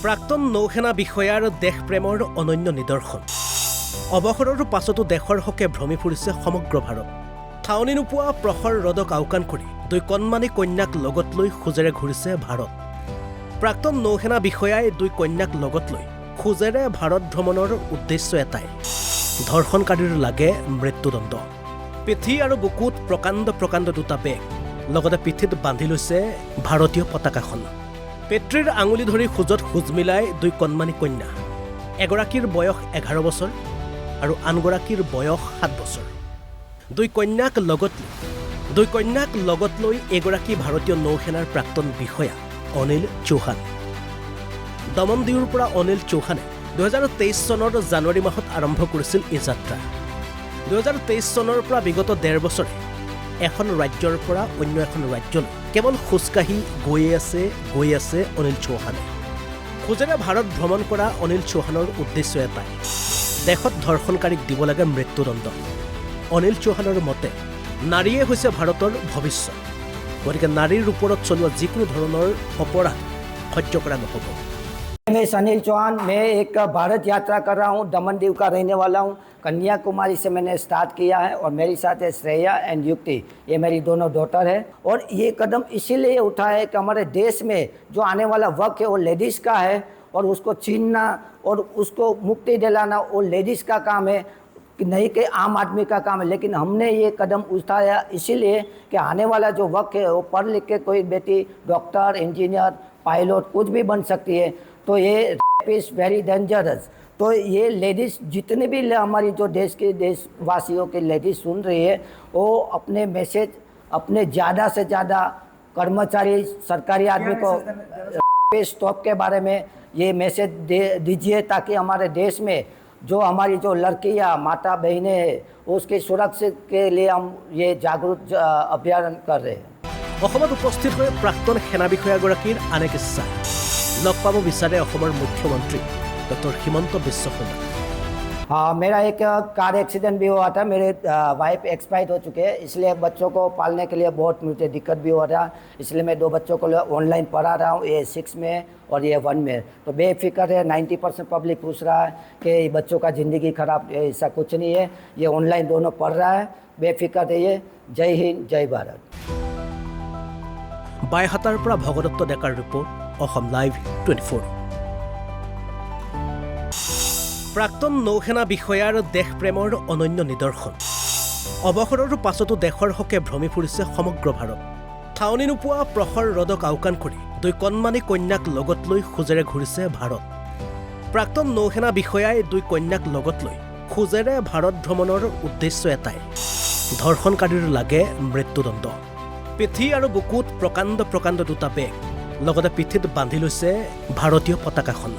প্ৰাক্তন নৌসেনা বিষয়াৰ দেশপ্ৰেমৰ অনন্য নিদৰ্শন। অৱসৰৰ পাছতো দেশৰ হকে ভ্ৰমি ফুৰিছে সমগ্ৰ ভাৰত। ঠাৱনি নোপোৱা প্ৰখৰ ৰদক আওকাণ কৰি দুই কণমানি কন্যাক লগত লৈ খোজেৰে ঘূৰিছে ভাৰত। প্ৰাক্তন নৌসেনা বিষয়াই দুই কন্যাক লগত লৈ খোজেৰে ভাৰত ভ্ৰমণৰ উদ্দেশ্য এটাই, ধৰ্ষণকাৰীৰ লাগে মৃত্যুদণ্ড। পিঠি আৰু বুকুত প্ৰকাণ্ড প্ৰকাণ্ড দুটা বেগ, লগতে পিঠিত বান্ধি লৈছে ভাৰতীয় পতাকাখন। পিতৃৰ আঙুলি ধৰি খোজত খোজ মিলাই দুই কণমানি কন্যা, এগৰাকীৰ বয়স 11 বছৰ আৰু আনগৰাকীৰ বয়স 7 বছৰ। দুই কন্যাক লগত লৈ এগৰাকী ভাৰতীয় নৌসেনাৰ প্ৰাক্তন বিষয়া অনিল চৌহান। দমনদিউৰ পৰা অনিল চৌহানে 2023 চনৰ জানুৱাৰী মাহত আৰম্ভ কৰিছিল এই যাত্ৰা। 2023 চনৰ পৰা বিগত 1.5 বছৰে এখন ৰাজ্যৰ পৰা অন্য এখন ৰাজ্যলৈ কেৱল খোজকাঢ়ি গৈ আছে অনিল চৌহানে। খোজেৰে ভাৰত ভ্ৰমণ কৰা অনিল চৌহানৰ উদ্দেশ্য এটাই, দেশত ধৰ্ষণকাৰীক দিব লাগে মৃত্যুদণ্ড। অনিল চৌহানৰ মতে নাৰীয়ে হৈছে ভাৰতৰ ভৱিষ্যত, গতিকে নাৰীৰ ওপৰত চলোৱা যিকোনো ধৰণৰ অপৰাধ সহ্য কৰা নহ'ব। मैं अनिल चौहान, मैं एक भारत यात्रा कर रहा हूँ। दमन दीव का रहने वाला हूँ। कन्याकुमारी से मैंने स्टार्ट किया है और मेरी साथ है श्रेया एंड युक्ति, ये मेरी दोनों डॉटर है। और ये कदम इसीलिए उठा है कि हमारे देश में जो आने वाला वक्त है वो लेडीज़ का है और उसको छीनना और उसको मुक्ति दिलाना वो लेडीज़ का काम है, नहीं कि आम आदमी का काम है। लेकिन हमने ये कदम उठाया इसीलिए कि आने वाला जो वक्त है वो पढ़ लिख के कोई बेटी डॉक्टर, इंजीनियर, पायलट कुछ भी बन सकती है। तो ये रेप इज़ वेरी डेंजरस। तो ये लेडीज़ जितने भी हमारी जो देशवासियों की लेडीज़ सुन रही है, वो अपने मैसेज अपने ज़्यादा से ज़्यादा कर्मचारी सरकारी आदमी को स्टॉप के बारे में ये मैसेज दीजिए, ताकि हमारे देश में जो हमारी जो लड़कियाँ माता बहनें हैं उसकी सुरक्षा के लिए हम ये जागरूक अभियान कर रहे हैं। অসমত উপস্থিত হৈ প্ৰাক্তন সেনা বিষয়াগৰাকীৰ আন এক ইচ্ছা, লগ পাব বিচাৰে অসমৰ মুখ্যমন্ত্ৰী ডক্টৰ হিমন্ত বিশ্ব শৰ্মা। हाँ, मेरा एक कार एक्सीडेंट भी हुआ था। मेरे वाइफ एक्सपायर हो चुके हैं, इसलिए बच्चों को पालने के लिए बहुत मुझे दिक्कत भी हो रहा है। इसलिए मैं 2 बच्चों को ऑनलाइन पढ़ा रहा हूँ, ये 6 में और ये 1 में। तो बेफिक्र है, 90% पब्लिक पूछ रहा है कि बच्चों का ज़िंदगी खराब, ऐसा कुछ नहीं है। ये ऑनलाइन दोनों पढ़ रहा है, बेफिक्र रहिए। जय हिंद, जय भारत। বাইহাটাৰ পৰা ভগদত্ত ডেকাৰ ৰিপৰ্ট, অসম লাইভ 24। প্ৰাক্তন নৌসেনা বিষয়াৰ দেশপ্ৰেমৰ অনন্য নিদৰ্শন। অৱসৰৰ পাছতো দেশৰ হকে ভ্ৰমি ফুৰিছে সমগ্ৰ ভাৰত। ঠাৱনি নোপোৱা প্ৰখৰ ৰদক আওকাণ কৰি দুই কণমানি কন্যাক লগত লৈ খোজেৰে ঘূৰিছে ভাৰত। প্ৰাক্তন নৌসেনা বিষয়াই দুই কন্যাক লগত লৈ খোজেৰে ভাৰত ভ্ৰমণৰ উদ্দেশ্য এটাই, ধৰ্ষণকাৰীৰ লাগে মৃত্যুদণ্ড। পিঠি আৰু বুকুত প্ৰকাণ্ড প্ৰকাণ্ড দুটা বেগ, লগতে পিঠিত বান্ধি লৈছে ভাৰতীয় পতাকাখন।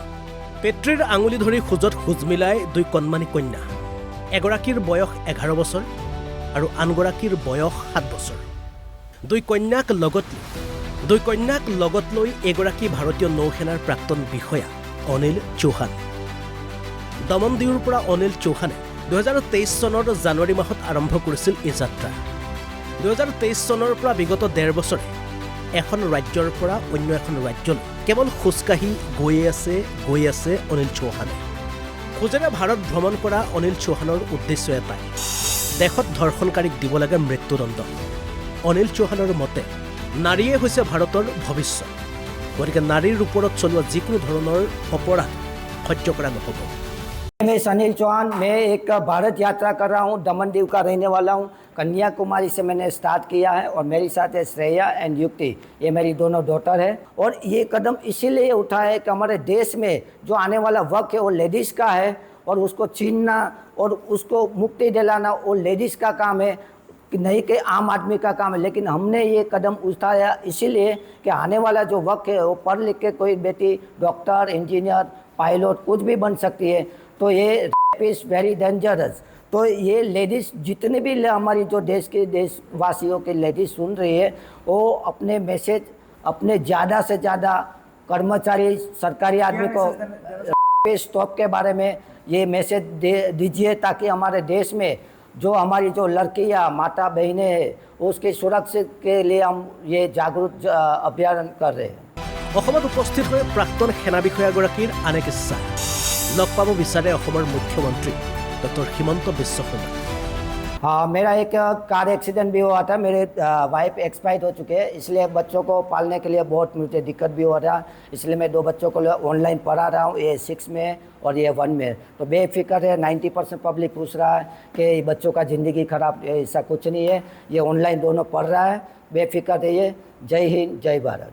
পিতৃৰ আঙুলি ধৰি খোজত খোজ মিলাই দুই কণমানি কন্যা, এগৰাকীৰ বয়স 11 বছৰ আৰু আনগৰাকীৰ বয়স 7 বছৰ। দুই কন্যাক লগত লৈ এগৰাকী ভাৰতীয় নৌসেনাৰ প্ৰাক্তন বিষয়া অনিল চৌহান। দমনদিউৰ পৰা অনিল চৌহানে 2023 চনৰ জানুৱাৰী মাহত আৰম্ভ কৰিছিল এই যাত্ৰা। 2023 চনৰ পৰা বিগত 1.5 বছৰে এখন ৰাজ্যৰ পৰা অন্য এখন ৰাজ্যলৈ কেৱল খোজকাঢ়ি গৈ আছে অনিল চৌহানে। খোজেৰে ভাৰত ভ্ৰমণ কৰা অনিল চৌহানৰ উদ্দেশ্য এটাই, দেশত ধৰ্ষণকাৰীক দিব লাগে মৃত্যুদণ্ড। অনিল চৌহানৰ মতে নাৰীয়ে হৈছে ভাৰতৰ ভৱিষ্যত, গতিকে নাৰীৰ ওপৰত চলোৱা যিকোনো ধৰণৰ অপৰাধ সহ্য কৰা নহ'ব। मैं अनिल चौहान, मैं एक भारत यात्रा कर रहा हूँ। दमन दीव का रहने वाला हूँ। कन्याकुमारी से मैंने स्टार्ट किया है और मेरी साथ है श्रेया एंड युक्ति, ये मेरी दोनों डॉटर है। और ये कदम इसीलिए उठा है कि हमारे देश में जो आने वाला वक्त है वो लेडीज़ का है और उसको छीनना और उसको मुक्ति दिलाना वो लेडीज़ का काम है, नहीं कि आम आदमी का काम है। लेकिन हमने ये कदम उठाया इसीलिए कि आने वाला जो वक्त है वो पढ़ लिख के कोई बेटी डॉक्टर, इंजीनियर, पायलट कुछ भी बन सकती है। तो ये रेप इज़ वेरी डेंजरस। तो ये लेडीज़ जितने भी हमारी जो देशवासियों की लेडीज़ सुन रही है, वो अपने मैसेज अपने ज़्यादा से ज़्यादा कर्मचारी सरकारी आदमी को स्टॉप के बारे में ये मैसेज दीजिए, ताकि हमारे देश में जो हमारी जो लड़कियाँ माता बहनें हैं उसकी सुरक्षा के लिए हम ये जागरूक अभियान कर रहे हैं। অসমত উপস্থিত হৈ প্ৰাক্তন সেনা বিষয়াগৰাকীৰ আন এক ইচ্ছা লগ পাব বিচাৰে অসমৰ মুখ্যমন্ত্ৰী ডক্টৰ হিমন্ত বিশ্ব শৰ্মা। हाँ, मेरा एक कार एक्सीडेंट भी हुआ था। मेरे वाइफ एक्सपायर हो चुके हैं, इसलिए बच्चों को पालने के लिए बहुत मुझे दिक्कत भी हो रहा। इसलिए मैं 2 बच्चों को ऑनलाइन पढ़ा रहा हूँ, ये 6 में और ये 1 में। तो बेफिक्र है, 90% पब्लिक पूछ रहा है कि बच्चों का ज़िंदगी खराब, ऐसा कुछ नहीं है। ये ऑनलाइन दोनों पढ़ रहा है, बेफिक्र रहिए। जय हिंद, जय भारत।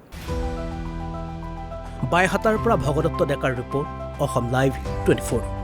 বাইহাটাৰ পৰা ভগদত্ত ডেকাৰ ৰিপৰ্ট, অসম লাইভ 24।